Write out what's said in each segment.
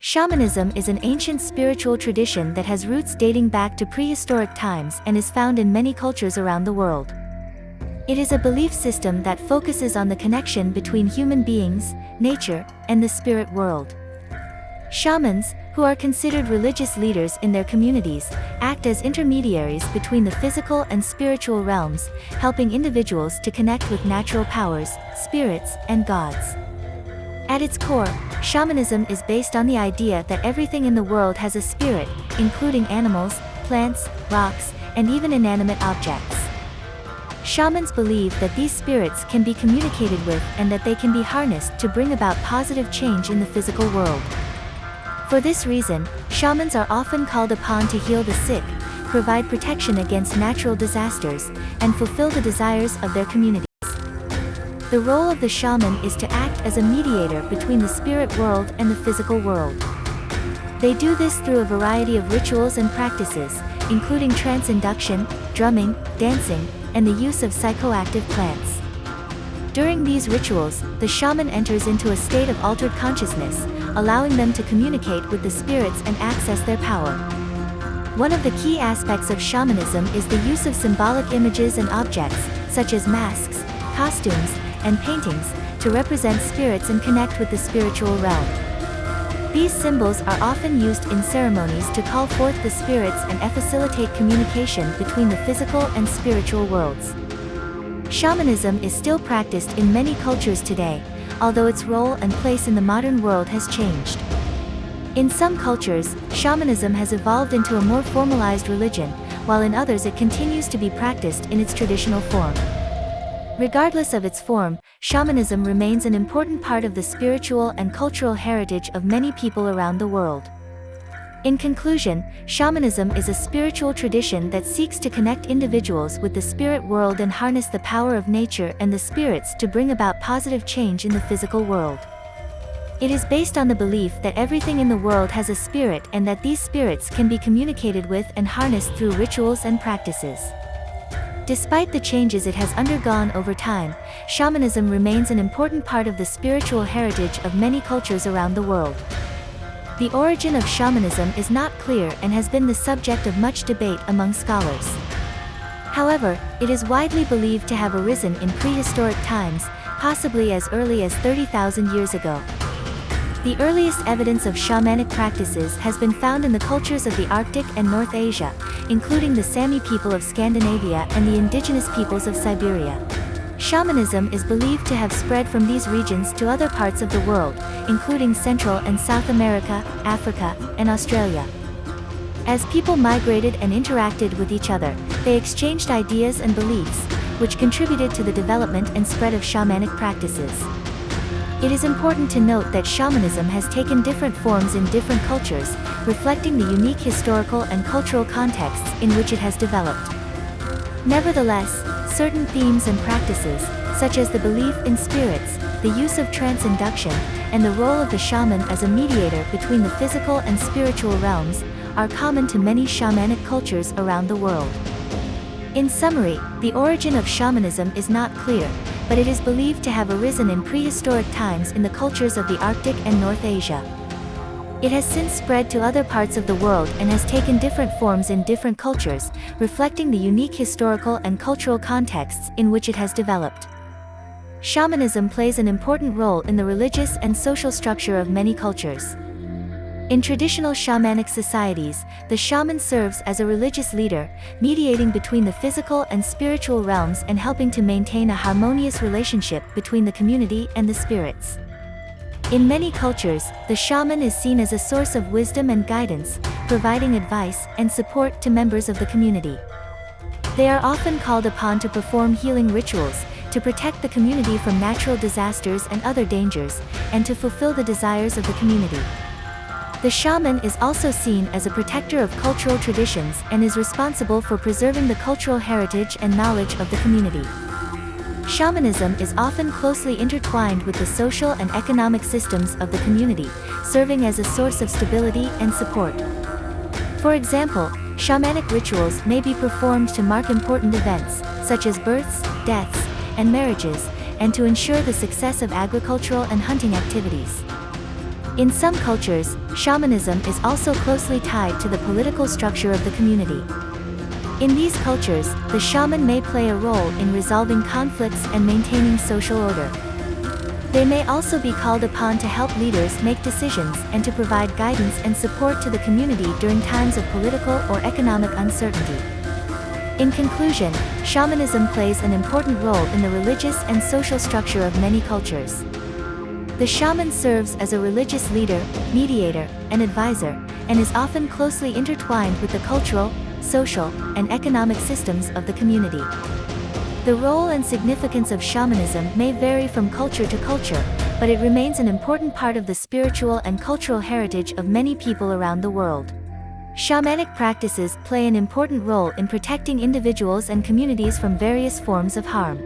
Shamanism is an ancient spiritual tradition that has roots dating back to prehistoric times and is found in many cultures around the world. It is a belief system that focuses on the connection between human beings, nature, and the spirit world. Shamans, who are considered religious leaders in their communities, act as intermediaries between the physical and spiritual realms, helping individuals to connect with natural powers, spirits, and gods. At its core, shamanism is based on the idea that everything in the world has a spirit, including animals, plants, rocks, and even inanimate objects. Shamans believe that these spirits can be communicated with and that they can be harnessed to bring about positive change in the physical world. For this reason, shamans are often called upon to heal the sick, provide protection against natural disasters, and fulfill the desires of their communities. The role of the shaman is to act as a mediator between the spirit world and the physical world. They do this through a variety of rituals and practices, including trance induction, drumming, dancing, and the use of psychoactive plants. During these rituals, the shaman enters into a state of altered consciousness, allowing them to communicate with the spirits and access their power. One of the key aspects of shamanism is the use of symbolic images and objects, such as masks, costumes, and paintings, to represent spirits and connect with the spiritual realm. These symbols are often used in ceremonies to call forth the spirits and facilitate communication between the physical and spiritual worlds. Shamanism is still practiced in many cultures today, although its role and place in the modern world has changed. In some cultures, shamanism has evolved into a more formalized religion, while in others it continues to be practiced in its traditional form. Regardless of its form, shamanism remains an important part of the spiritual and cultural heritage of many people around the world. In conclusion, shamanism is a spiritual tradition that seeks to connect individuals with the spirit world and harness the power of nature and the spirits to bring about positive change in the physical world. It is based on the belief that everything in the world has a spirit and that these spirits can be communicated with and harnessed through rituals and practices. Despite the changes it has undergone over time, shamanism remains an important part of the spiritual heritage of many cultures around the world. The origin of shamanism is not clear and has been the subject of much debate among scholars. However, it is widely believed to have arisen in prehistoric times, possibly as early as 30,000 years ago. The earliest evidence of shamanic practices has been found in the cultures of the Arctic and North Asia, including the Sami people of Scandinavia and the indigenous peoples of Siberia. Shamanism is believed to have spread from these regions to other parts of the world, including Central and South America, Africa, and Australia. As people migrated and interacted with each other, they exchanged ideas and beliefs, which contributed to the development and spread of shamanic practices. It is important to note that shamanism has taken different forms in different cultures, reflecting the unique historical and cultural contexts in which it has developed. Nevertheless, certain themes and practices, such as the belief in spirits, the use of trance induction, and the role of the shaman as a mediator between the physical and spiritual realms, are common to many shamanic cultures around the world. In summary, the origin of shamanism is not clear, but it is believed to have arisen in prehistoric times in the cultures of the Arctic and North Asia. It has since spread to other parts of the world and has taken different forms in different cultures, reflecting the unique historical and cultural contexts in which it has developed. Shamanism plays an important role in the religious and social structure of many cultures. In traditional shamanic societies, the shaman serves as a religious leader, mediating between the physical and spiritual realms and helping to maintain a harmonious relationship between the community and the spirits. In many cultures, the shaman is seen as a source of wisdom and guidance, providing advice and support to members of the community. They are often called upon to perform healing rituals, to protect the community from natural disasters and other dangers, and to fulfill the desires of the community. The shaman is also seen as a protector of cultural traditions and is responsible for preserving the cultural heritage and knowledge of the community. Shamanism is often closely intertwined with the social and economic systems of the community, serving as a source of stability and support. For example, shamanic rituals may be performed to mark important events, such as births, deaths, and marriages, and to ensure the success of agricultural and hunting activities. In some cultures, shamanism is also closely tied to the political structure of the community. In these cultures, the shaman may play a role in resolving conflicts and maintaining social order. They may also be called upon to help leaders make decisions and to provide guidance and support to the community during times of political or economic uncertainty. In conclusion, shamanism plays an important role in the religious and social structure of many cultures. The shaman serves as a religious leader, mediator, and advisor, and is often closely intertwined with the cultural, social, and economic systems of the community. The role and significance of shamanism may vary from culture to culture, but it remains an important part of the spiritual and cultural heritage of many people around the world. Shamanic practices play an important role in protecting individuals and communities from various forms of harm.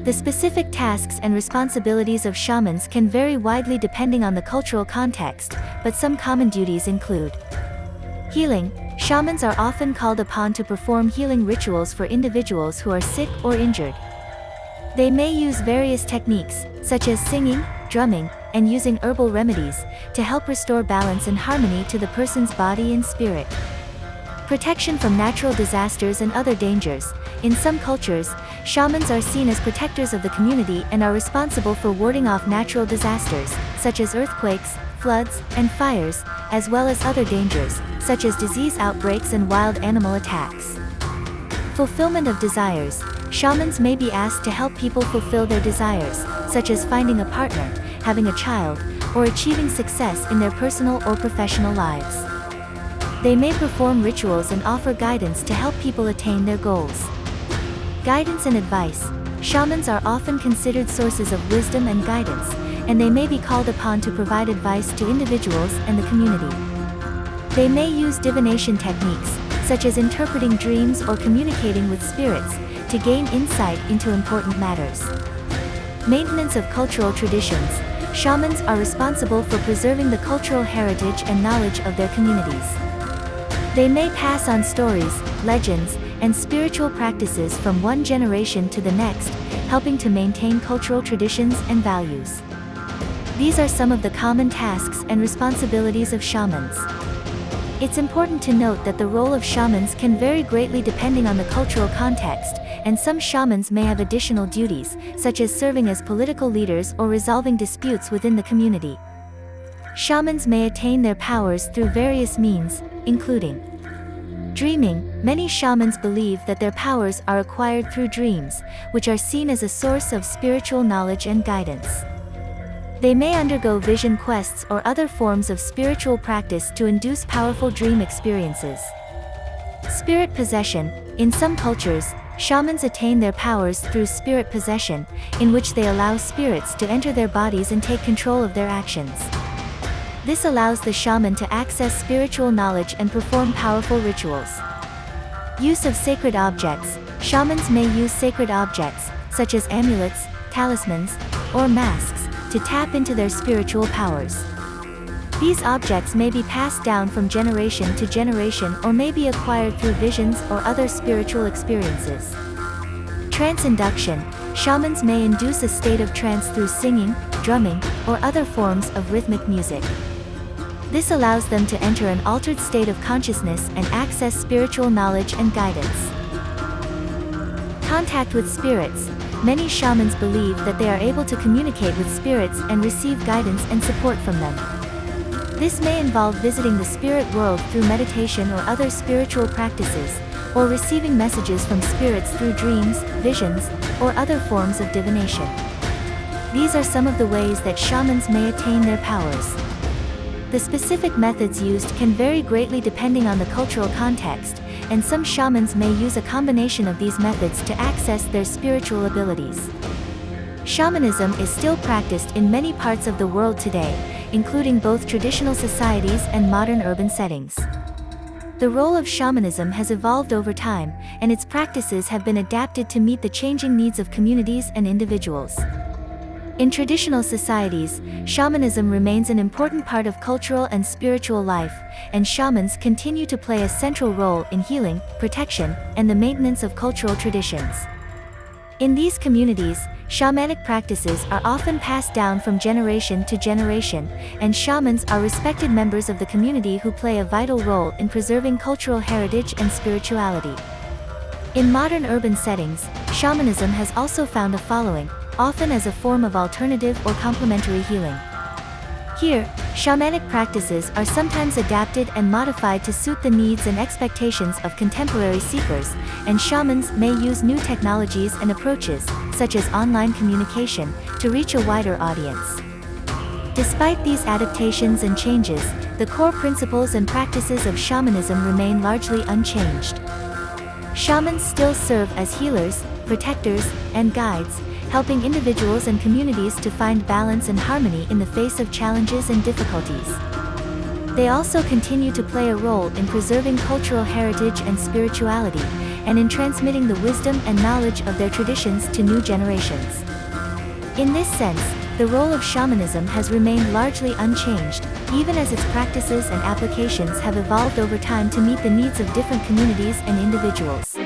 The specific tasks and responsibilities of shamans can vary widely depending on the cultural context, but some common duties include healing. Shamans are often called upon to perform healing rituals for individuals who are sick or injured. They may use various techniques, such as singing, drumming, and using herbal remedies, to help restore balance and harmony to the person's body and spirit. Protection from natural disasters and other dangers. In some cultures, shamans are seen as protectors of the community and are responsible for warding off natural disasters, such as earthquakes, floods, and fires, as well as other dangers, such as disease outbreaks and wild animal attacks. Fulfillment of desires. Shamans may be asked to help people fulfill their desires, such as finding a partner, having a child, or achieving success in their personal or professional lives. They may perform rituals and offer guidance to help people attain their goals. Guidance and advice. Shamans are often considered sources of wisdom and guidance, and they may be called upon to provide advice to individuals and the community. They may use divination techniques, such as interpreting dreams or communicating with spirits, to gain insight into important matters. Maintenance of cultural traditions. Shamans are responsible for preserving the cultural heritage and knowledge of their communities. They may pass on stories, legends, and spiritual practices from one generation to the next, helping to maintain cultural traditions and values. These are some of the common tasks and responsibilities of shamans. It's important to note that the role of shamans can vary greatly depending on the cultural context, and some shamans may have additional duties, such as serving as political leaders or resolving disputes within the community. Shamans may attain their powers through various means, including dreaming. Many shamans believe that their powers are acquired through dreams, which are seen as a source of spiritual knowledge and guidance. They may undergo vision quests or other forms of spiritual practice to induce powerful dream experiences. Spirit possession. In some cultures, shamans attain their powers through spirit possession, in which they allow spirits to enter their bodies and take control of their actions. This allows the shaman to access spiritual knowledge and perform powerful rituals. Use of sacred objects. Shamans may use sacred objects, such as amulets, talismans, or masks, to tap into their spiritual powers. These objects may be passed down from generation to generation or may be acquired through visions or other spiritual experiences. Trance induction. Shamans may induce a state of trance through singing, drumming, or other forms of rhythmic music. This allows them to enter an altered state of consciousness and access spiritual knowledge and guidance. Contact with spirits. Many shamans believe that they are able to communicate with spirits and receive guidance and support from them. This may involve visiting the spirit world through meditation or other spiritual practices, or receiving messages from spirits through dreams, visions, or other forms of divination. These are some of the ways that shamans may attain their powers. The specific methods used can vary greatly depending on the cultural context, and some shamans may use a combination of these methods to access their spiritual abilities. Shamanism is still practiced in many parts of the world today, including both traditional societies and modern urban settings. The role of shamanism has evolved over time, and its practices have been adapted to meet the changing needs of communities and individuals. In traditional societies, shamanism remains an important part of cultural and spiritual life, and shamans continue to play a central role in healing, protection, and the maintenance of cultural traditions. In these communities, shamanic practices are often passed down from generation to generation, and shamans are respected members of the community who play a vital role in preserving cultural heritage and spirituality. In modern urban settings, shamanism has also found a following, often as a form of alternative or complementary healing. Here, shamanic practices are sometimes adapted and modified to suit the needs and expectations of contemporary seekers, and shamans may use new technologies and approaches, such as online communication, to reach a wider audience. Despite these adaptations and changes, the core principles and practices of shamanism remain largely unchanged. Shamans still serve as healers, protectors, and guides, helping individuals and communities to find balance and harmony in the face of challenges and difficulties. They also continue to play a role in preserving cultural heritage and spirituality, and in transmitting the wisdom and knowledge of their traditions to new generations. In this sense, the role of shamanism has remained largely unchanged, even as its practices and applications have evolved over time to meet the needs of different communities and individuals.